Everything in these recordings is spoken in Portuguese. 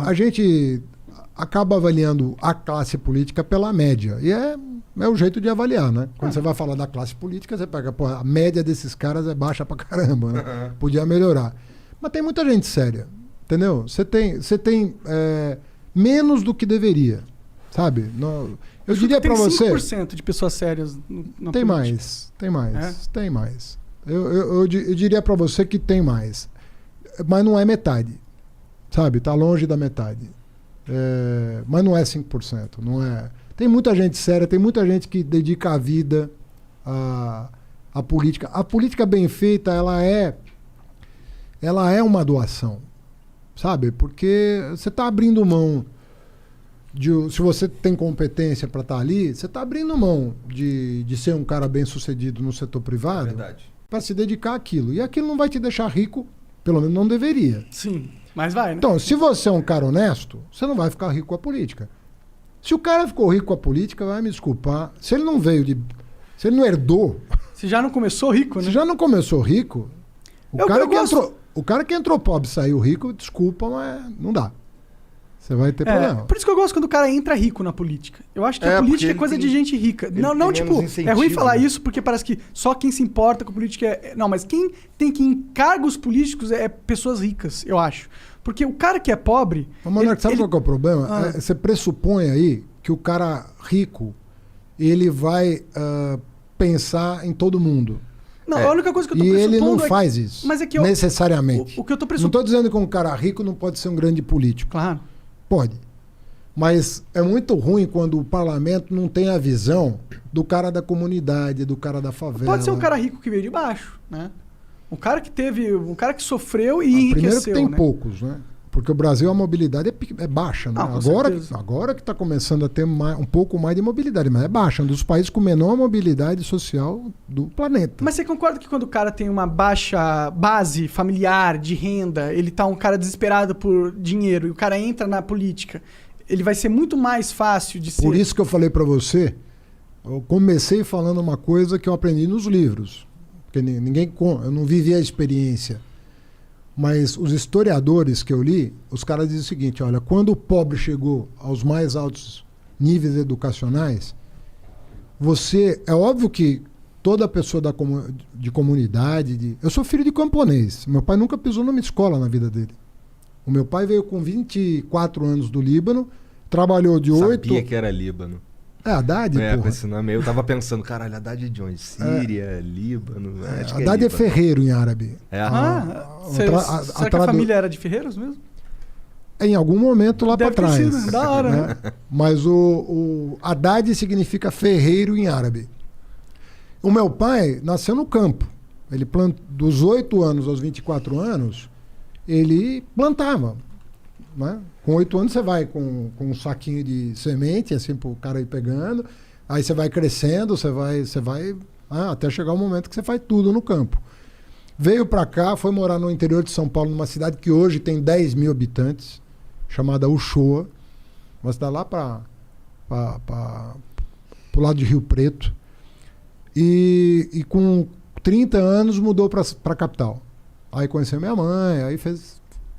A gente acaba avaliando a classe política pela média. E é o jeito de avaliar, né? Quando você vai falar da classe política, você pega, pô, a média desses caras é baixa pra caramba, né? Podia melhorar. Mas tem muita gente séria, entendeu? Você tem menos do que deveria, sabe? Eu diria pra você... Tem 5% de pessoas sérias na tem política. Tem mais. Eu diria pra você que tem mais. Mas não é metade. Sabe? Tá longe da metade. Mas não é 5%. Não é... Tem muita gente séria, tem muita gente que dedica a vida à política. A política bem feita, ela é uma doação. Sabe? Porque você está abrindo mão se você tem competência para estar ali, você está abrindo mão de ser um cara bem sucedido no setor privado para se dedicar àquilo. E aquilo não vai te deixar rico, pelo menos não deveria. Sim. Mas vai, né? Então, se você é um cara honesto, você não vai ficar rico com a política. Se o cara ficou rico com a política, vai me desculpar. Se ele não se ele não herdou... Se já não começou rico, né? Se já não começou rico, o cara que entrou pobre e saiu rico, desculpa, mas não dá. Você vai ter problema. Por isso que eu gosto quando o cara entra rico na política. Eu acho que a política é coisa de gente rica. Não, tipo, é ruim falar isso porque parece que só quem se importa com política Não, mas quem tem que ir em cargos políticos é pessoas ricas, eu acho. Porque o cara que é pobre... Mas, sabe qual que é o problema? Você pressupõe aí que o cara rico, ele vai pensar em todo mundo. Não, a única coisa que eu tô pressupondo ele não faz isso, mas é que necessariamente. O que eu tô Não estou dizendo que um cara rico não pode ser um grande político. Claro. Pode. Mas é muito ruim quando o parlamento não tem a visão do cara da comunidade, do cara da favela. Pode ser um cara rico que veio de baixo, né? Um cara que sofreu e enriqueceu, primeiro que tem né? poucos, né? Porque o Brasil, a mobilidade é baixa, né? Agora que está começando a ter um pouco mais de mobilidade, mas é baixa. Um dos países com menor mobilidade social do planeta. Mas você concorda que quando o cara tem uma baixa base familiar de renda, ele tá um cara desesperado por dinheiro, e o cara entra na política, ele vai ser muito mais fácil de ser... Por isso que eu falei para você, eu comecei falando uma coisa que eu aprendi nos livros. Porque eu não vivi a experiência. Mas os historiadores que eu li, os caras dizem o seguinte, olha, quando o pobre chegou aos mais altos níveis educacionais, é óbvio que toda pessoa de comunidade... Eu sou filho de camponês, meu pai nunca pisou numa escola na vida dele. O meu pai veio com 24 anos do Líbano, trabalhou de 8... Sabia que era Líbano. Haddad, porra. Com esse nome aí eu tava pensando, caralho, Haddad de onde? Síria, Líbano... Acho que Haddad é ferreiro em árabe. Será que a família era de ferreiros mesmo? Em algum momento lá para trás. Sido, da hora, né? Mas o Haddad significa ferreiro em árabe. O meu pai nasceu no campo. Ele dos 8 anos aos 24 anos, ele plantava, né? Com 8 anos você vai com um saquinho de semente, assim, pro cara ir pegando. Aí você vai crescendo, você vai até chegar o momento que você faz tudo no campo. Veio para cá, foi morar no interior de São Paulo, numa cidade que hoje tem 10 mil habitantes, chamada Uchoa. Uma cidade lá pro lado de Rio Preto. E com 30 anos mudou para a capital. Aí conheceu minha mãe, aí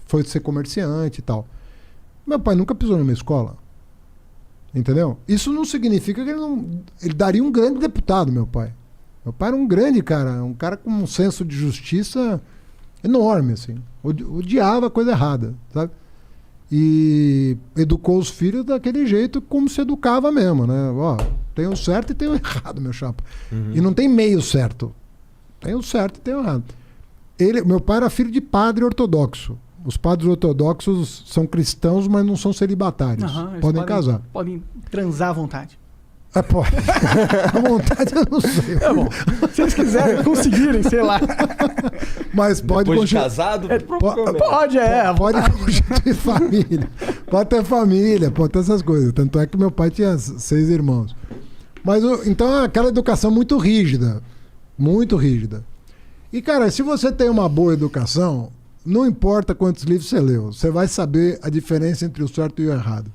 foi ser comerciante e tal. Meu pai nunca pisou numa escola. Entendeu? Isso não significa que ele daria um grande deputado, meu pai. Meu pai era um grande cara, um cara com um senso de justiça enorme, assim. Odiava a coisa errada, sabe? E educou os filhos daquele jeito como se educava mesmo, né? Ó, tem o certo e tem o errado, meu chapa. E não tem meio certo. Tem o certo e tem o errado. Meu pai era filho de padre ortodoxo. Os padres ortodoxos são cristãos, mas não são celibatários. Podem casar. Podem transar à vontade. Pode. À vontade eu não sei. É bom. Se eles quiserem, conseguirem, sei lá. Mas pode depois de casado? Pode constituir família. Pode ter família, pode ter essas coisas. Tanto é que meu pai tinha 6 irmãos. Mas então é aquela educação muito rígida. Muito rígida. E, cara, se você tem uma boa educação, não importa quantos livros você leu, você vai saber a diferença entre o certo e o errado.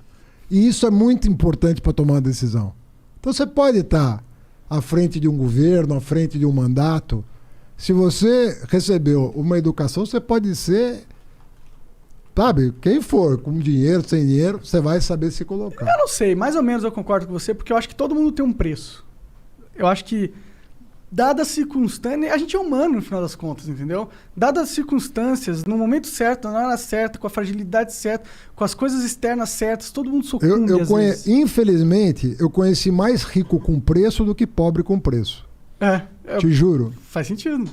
E isso é muito importante para tomar uma decisão. Então você pode estar à frente de um governo, à frente de um mandato. Se você recebeu uma educação, você pode ser Sabe? Quem for, com dinheiro, sem dinheiro, você vai saber se colocar. Eu não sei, mais ou menos eu concordo com você, porque eu acho que todo mundo tem um preço. Eu acho que, dadas as circunstâncias, a gente é humano no final das contas, entendeu? Dadas as circunstâncias, no momento certo, na hora certa, com a fragilidade certa, com as coisas externas certas, todo mundo sucumbe às vezes. Infelizmente, eu conheci mais rico com preço do que pobre com preço. Te juro. Faz sentido.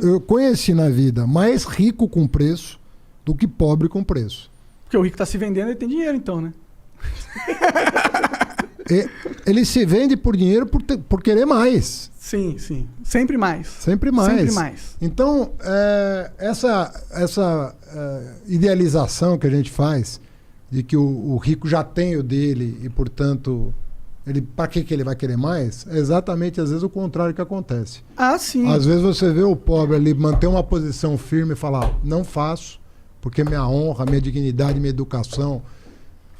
Eu conheci na vida mais rico com preço do que pobre com preço. Porque o rico tá se vendendo e tem dinheiro, então, né? Ele se vende por dinheiro por querer mais. Sim. Sempre mais. Sempre mais. Então, essa idealização que a gente faz de que o rico já tem o dele e, portanto, para que ele vai querer mais? É exatamente, às vezes, o contrário que acontece. Sim. Às vezes você vê o pobre ali manter uma posição firme e falar, não faço, porque minha honra, minha dignidade, minha educação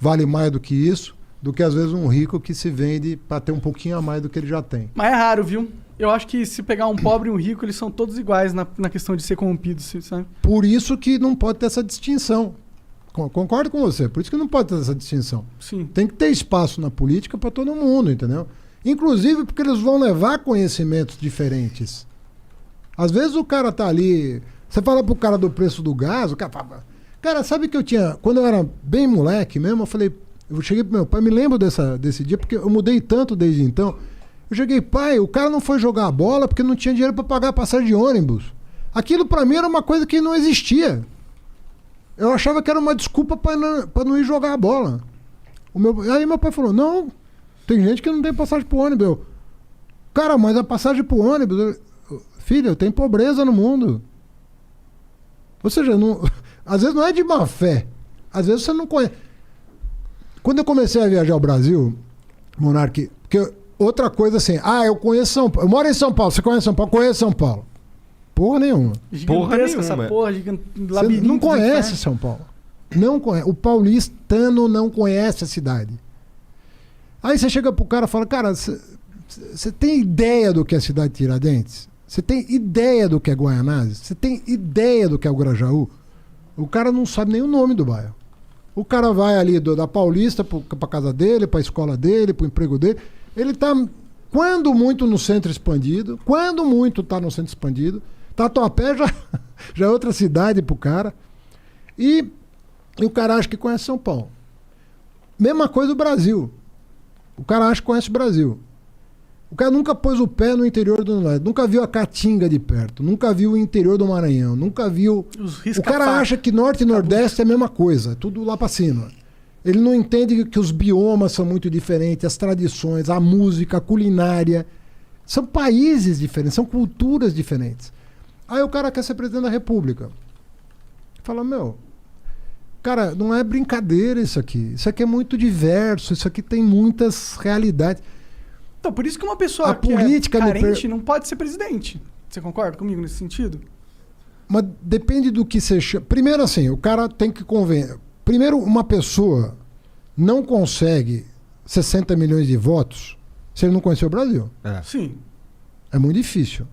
vale mais do que isso, do que às vezes um rico que se vende para ter um pouquinho a mais do que ele já tem. Mas é raro, viu? Eu acho que se pegar um pobre e um rico, eles são todos iguais na questão de ser corrompidos, sabe? Por isso que não pode ter essa distinção. Concordo com você, por isso que não pode ter essa distinção. Sim. Tem que ter espaço na política para todo mundo, entendeu? Inclusive porque eles vão levar conhecimentos diferentes. Às vezes o cara tá ali... Você fala pro cara do preço do gás, o cara fala... Cara, sabe que eu tinha... Quando eu era bem moleque mesmo, eu falei... Eu cheguei pro meu pai, me lembro desse dia, porque eu mudei tanto desde então. Eu cheguei, pai, o cara não foi jogar a bola porque não tinha dinheiro para pagar a passagem de ônibus. Aquilo para mim era uma coisa que não existia. Eu achava que era uma desculpa para não ir jogar a bola. Aí meu pai falou, não, tem gente que não tem passagem pro ônibus. Cara, mas a passagem pro ônibus... Filho, tem pobreza no mundo. Ou seja, às vezes não é de má fé. Às vezes você não conhece. Quando eu comecei a viajar ao Brasil, Monark, porque outra coisa assim, eu conheço São Paulo. Eu moro em São Paulo, você conhece São Paulo? Conheço São Paulo. Porra nenhuma. Essa porra você não conhece São Paulo. Não conhece. O paulistano não conhece a cidade. Aí você chega pro cara e fala, cara, você tem ideia do que é a cidade de Tiradentes? Você tem ideia do que é Guaianazes? Você tem ideia do que é o Grajaú? O cara não sabe nem o nome do bairro. O cara vai ali da Paulista pra casa dele, pra escola dele, pro emprego dele. Ele tá, quando muito, no centro expandido. Quando muito tá no centro expandido. Tatuapé já é outra cidade pro cara. E o cara acha que conhece São Paulo. Mesma coisa do Brasil. O cara acha que conhece o Brasil. O cara nunca pôs o pé no interior do Nordeste, nunca viu a Caatinga de perto, nunca viu o interior do Maranhão, nunca viu... O cara acha que Norte e Nordeste é a mesma coisa, é tudo lá pra cima. Ele não entende que os biomas são muito diferentes, as tradições, a música, a culinária. São países diferentes, são culturas diferentes. Aí o cara quer ser presidente da República. Fala, cara, não é brincadeira isso aqui. Isso aqui é muito diverso, isso aqui tem muitas realidades. Então, por isso que uma pessoa que é carente não pode ser presidente. Você concorda comigo nesse sentido? Mas depende do que você chama. Primeiro, assim, o cara tem que convencer. Primeiro, uma pessoa não consegue 60 milhões de votos se ele não conhecer o Brasil. Sim. É muito difícil.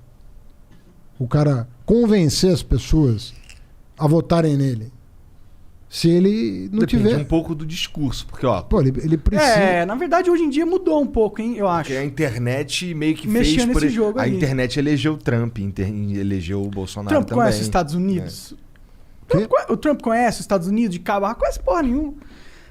O cara convencer as pessoas a votarem nele. Se ele não tiver... Depende um pouco do discurso, porque, ele precisa... na verdade, hoje em dia mudou um pouco, hein, eu acho. Porque a internet meio que mexeu nesse jogo aí. ali. A internet elegeu o Trump, elegeu o Bolsonaro Trump também. Conhece os Estados Unidos? O Trump conhece os Estados Unidos de cabo? Conhece porra nenhuma.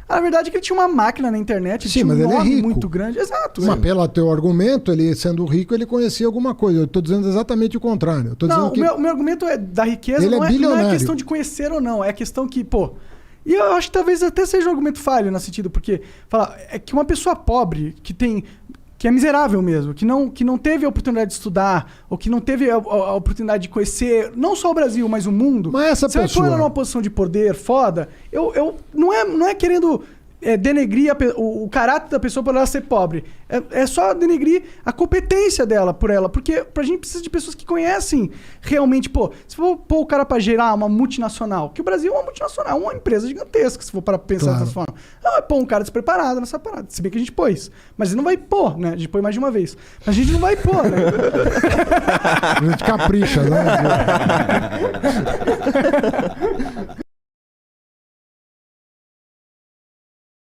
Na verdade é que ele tinha uma máquina na internet, sim, mas ele é rico. Muito grande. Exato. Mas pelo teu argumento, ele sendo rico, ele conhecia alguma coisa. Eu estou dizendo exatamente o contrário. Eu tô dizendo que o meu argumento é da riqueza, ele não é questão de conhecer ou não. É questão que, E eu acho que talvez até seja um argumento falho nesse sentido, porque é que uma pessoa pobre, que é miserável mesmo, que não teve a oportunidade de estudar, ou que não teve a oportunidade de conhecer não só o Brasil, mas o mundo, mas essa você pessoa... vai pôr ela numa posição de poder foda, não é querendo denegrir o caráter da pessoa por ela ser pobre. É só denegrir a competência dela por ela. Porque a gente precisa de pessoas que conhecem realmente. Se for pôr o cara para gerar uma multinacional, que o Brasil é uma multinacional, uma empresa gigantesca, se for para pensar dessa forma. Não vai pôr um cara despreparado nessa parada. Se bem que a gente pôs. Mas ele não vai pôr, né? A gente põe mais de uma vez. Mas a gente não vai pôr, né? A gente capricha, né?